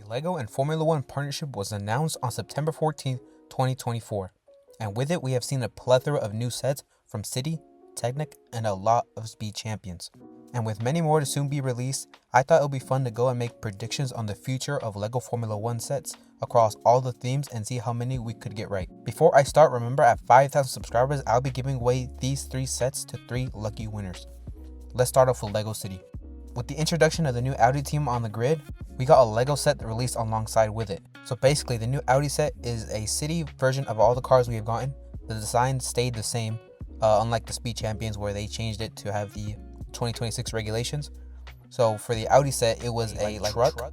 LEGO and Formula One partnership was announced on September 14th, 2024, and with it we have seen a plethora of new sets from City, Technic, and a lot of speed champions. And with many more to soon be released, I thought it would be fun to go and make predictions on the future of LEGO Formula One sets across all the themes and see how many we could get right. Before I start, remember at 5,000 subscribers, I'll be giving away these 3 sets to 3 lucky winners. Let's start off with LEGO City. With the introduction of the new Audi team on the grid, we got a LEGO set released alongside with it. So basically, the new Audi set is a city version of all the cars we have gotten. The design stayed the same, unlike the Speed Champions where they changed it to have the 2026 regulations. So for the Audi set, it was a truck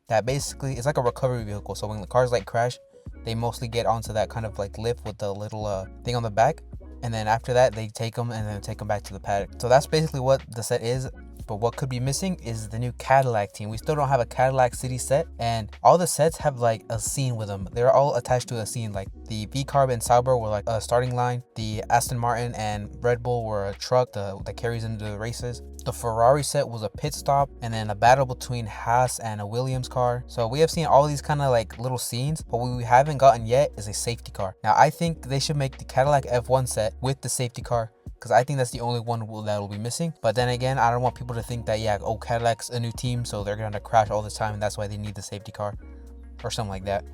that basically is like a recovery vehicle. So when the cars crash, they mostly get onto that kind of lift with the little thing on the back. And then after that, they take them and then take them back to the paddock. So that's basically what the set is. But what could be missing is the new Cadillac team. We still don't have a Cadillac City set, and all the sets have a scene with them. They're all attached to a scene. Like the V-Carb and Sauber were a starting line. The Aston Martin and Red Bull were a truck that carries into the races. The Ferrari set was a pit stop, and then a battle between Haas and a Williams car. So we have seen all these kind of little scenes, but what we haven't gotten yet is a safety car. Now I think they should make the Cadillac F1 set with the safety car, because I think that's the only one that will be missing. But then again, I don't want people to think that, Cadillac's a new team, so they're going to crash all the time, and that's why they need the safety car or something like that.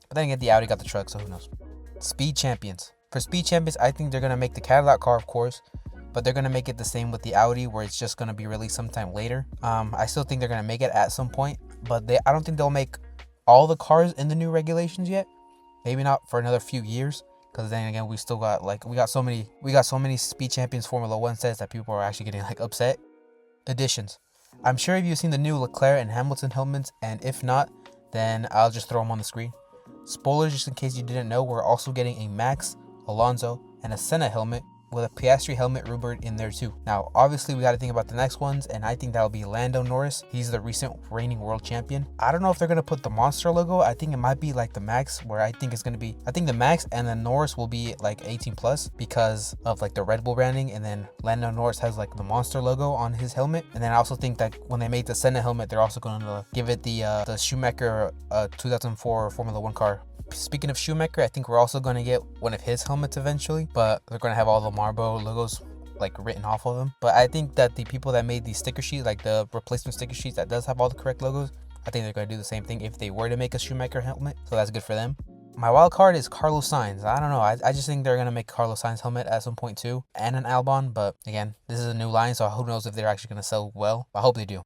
But then again, the Audi got the truck, so who knows. Speed Champions. For Speed Champions, I think they're going to make the Cadillac car, of course, but they're going to make it the same with the Audi, where it's just going to be released sometime later. I still think they're going to make it at some point, but I don't think they'll make all the cars in the new regulations yet. Maybe not for another few years. Because then again, we still got we got so many Speed Champions Formula One sets that people are actually getting upset. Additions. I'm sure if you've seen the new Leclerc and Hamilton helmets, and if not, then I'll just throw them on the screen. Spoilers, just in case you didn't know, we're also getting a Max, Alonso, and a Senna helmet with a Piastri helmet rumored in there too. Now, obviously, we got to think about the next ones, and I think that'll be Lando Norris. He's the recent reigning world champion. I don't know if they're gonna put the Monster logo. I think it might be the Max, where I think the Max and then Norris will be 18 plus because of the Red Bull branding, and then Lando Norris has the Monster logo on his helmet. And then I also think that when they make the Senna helmet, they're also gonna give it the Schumacher 2004 Formula One car. Speaking of Schumacher, I think we're also going to get one of his helmets eventually, but they're going to have all the Marlboro logos written off of them. But I think that the people that made these sticker sheets, the replacement sticker sheets that does have all the correct logos, I think they're going to do the same thing if they were to make a Schumacher helmet, so that's good for them. My wild card is Carlos Sainz. I don't know. I just think they're going to make Carlos Sainz helmet at some point too, and an Albon, but again, this is a new line, so who knows if they're actually going to sell well. I hope they do.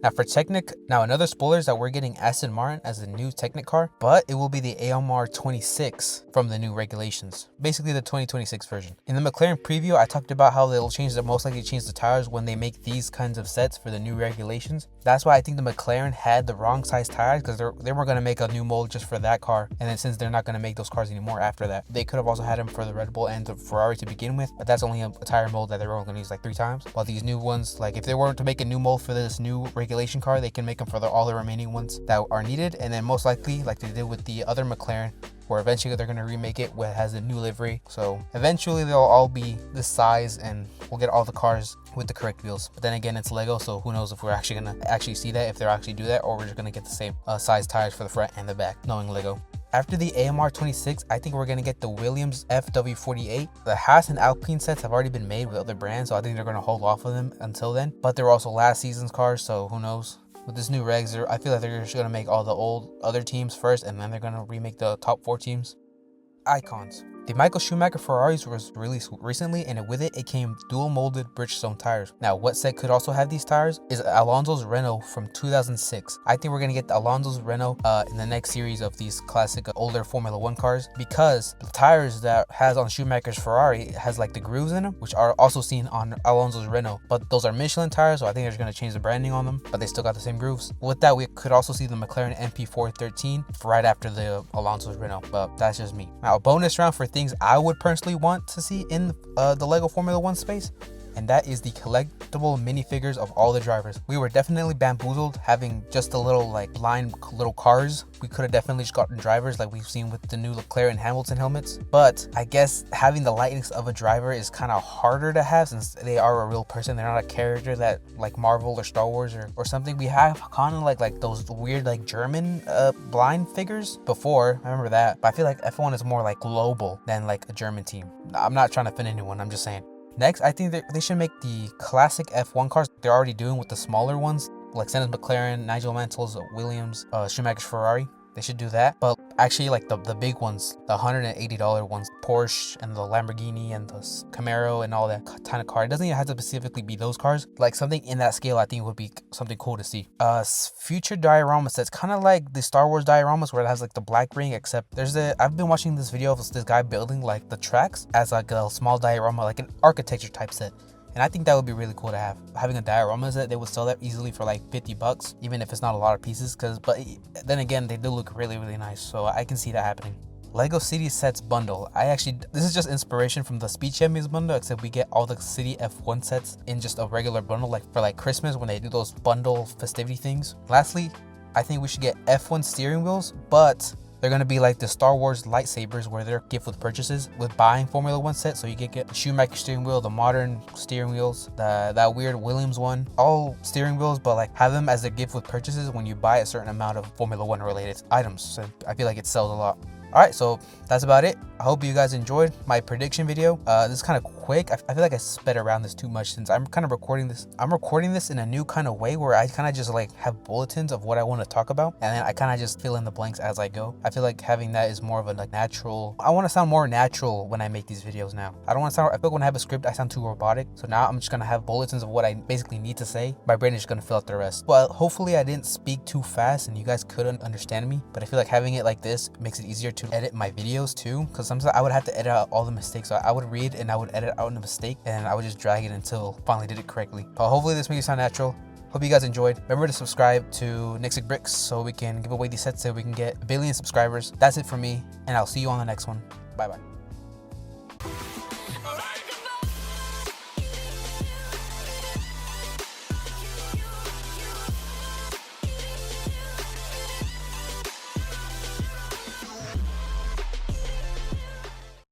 Now for Technic, another spoiler is that we're getting Aston Martin as the new Technic car, but it will be the AMR 26 from the new regulations, basically the 2026 version. In the McLaren preview, I talked about how they'll most likely change the tires when they make these kinds of sets for the new regulations. That's why I think the McLaren had the wrong size tires, because they were going to make a new mold just for that car, and then since they're not going to make those cars anymore after that, they could have also had them for the Red Bull and the Ferrari to begin with, but that's only a tire mold that they were only going to use 3 times. While these new ones, if they weren't to make a new mold for this new regulation car, they can make them for all the remaining ones that are needed, and then most likely they did with the other McLaren, where eventually they're going to remake it where it has a new livery, so eventually they'll all be this size and we'll get all the cars with the correct wheels. But then again, it's Lego, so who knows if we're actually going to see that, if they're actually do that, or we're just going to get the same size tires for the front and the back, knowing Lego. After the AMR 26, I think we're going to get the Williams FW48. The Haas and Alpine sets have already been made with other brands, so I think they're going to hold off of them until then. But they're also last season's cars, so who knows. With this new regs, I feel like they're just going to make all the old other teams first, and then they're going to remake the top 4 teams. Icons. The Michael Schumacher Ferraris was released recently, and with it came dual molded Bridgestone tires. Now, what set could also have these tires is Alonso's Renault from 2006. I think we're going to get the Alonso's Renault in the next series of these classic older Formula One cars, because the tires that has on Schumacher's Ferrari has the grooves in them, which are also seen on Alonso's Renault. But those are Michelin tires, so I think they're going to change the branding on them, but they still got the same grooves. With that, we could also see the McLaren MP413 right after the Alonso's Renault, but that's just me. Now, a bonus round for things I would personally want to see in the LEGO Formula One space. and that is the collectible minifigures of all the drivers. We were definitely bamboozled having just a little like blind little cars. We could have definitely just gotten drivers like we've seen with the new Leclerc and Hamilton helmets, but I guess having the likeness of a driver is kind of harder to have since they are a real person. They're not a character that like Marvel or Star Wars or something. We have kind of like those weird like German blind figures before. I remember that, but I feel like F1 is more like global than like a German team. I'm not trying to offend anyone, I'm just saying. Next, I think they should make the classic F1 cars they're already doing with the smaller ones, like Senna's McLaren, Nigel Mansell's Williams, Schumacher's Ferrari. They should do that, but actually like the big ones, the $180 ones, Porsche and the Lamborghini and the Camaro and all that kind of car. It doesn't even have to specifically be those cars. Like something in that scale, I think would be something cool to see. Future diorama sets, kind of like the Star Wars dioramas where it has like the black ring, except I've been watching this video of this guy building like the tracks as like a small diorama, like an architecture type set. And I think that would be really cool to have. Having a diorama set, they would sell that easily for like $50, even if it's not a lot of pieces. But then again, they do look really, really nice. So I can see that happening. Lego City Sets Bundle. This is just inspiration from the Speed Champions bundle, except we get all the City F1 sets in just a regular bundle, like for like Christmas when they do those bundle festivity things. Lastly, I think we should get F1 steering wheels, but they're going to be like the Star Wars lightsabers where they're gift with purchases with buying Formula 1 set. So you can get the Schumacher steering wheel, the modern steering wheels, that weird Williams one, all steering wheels, but like have them as a gift with purchases when you buy a certain amount of Formula 1 related items. So I feel like it sells a lot. Alright, so that's about it. I hope you guys enjoyed my prediction video. This is kind of quick. I feel like I sped around this too much since I'm kind of recording this. I'm recording this in a new kind of way where I kind of just like have bulletins of what I want to talk about, and then I kind of just fill in the blanks as I go. I feel like having that is more of a like natural. I want to sound more natural when I make these videos now. I don't want to sound. I feel like when I have a script, I sound too robotic. So now I'm just gonna have bulletins of what I basically need to say. My brain is just gonna fill out the rest. Well, hopefully I didn't speak too fast and you guys couldn't understand me. But I feel like having it like this makes it easier to edit my videos too, because sometimes I would have to edit out all the mistakes. So I would read and I would edit out the mistake and I would just drag it until finally did it correctly. But hopefully this makes it sound natural. Hope you guys enjoyed. Remember to subscribe to Nixic Bricks so we can give away these sets so we can get 1 billion subscribers. That's it for me, and I'll see you on the next one. Bye bye.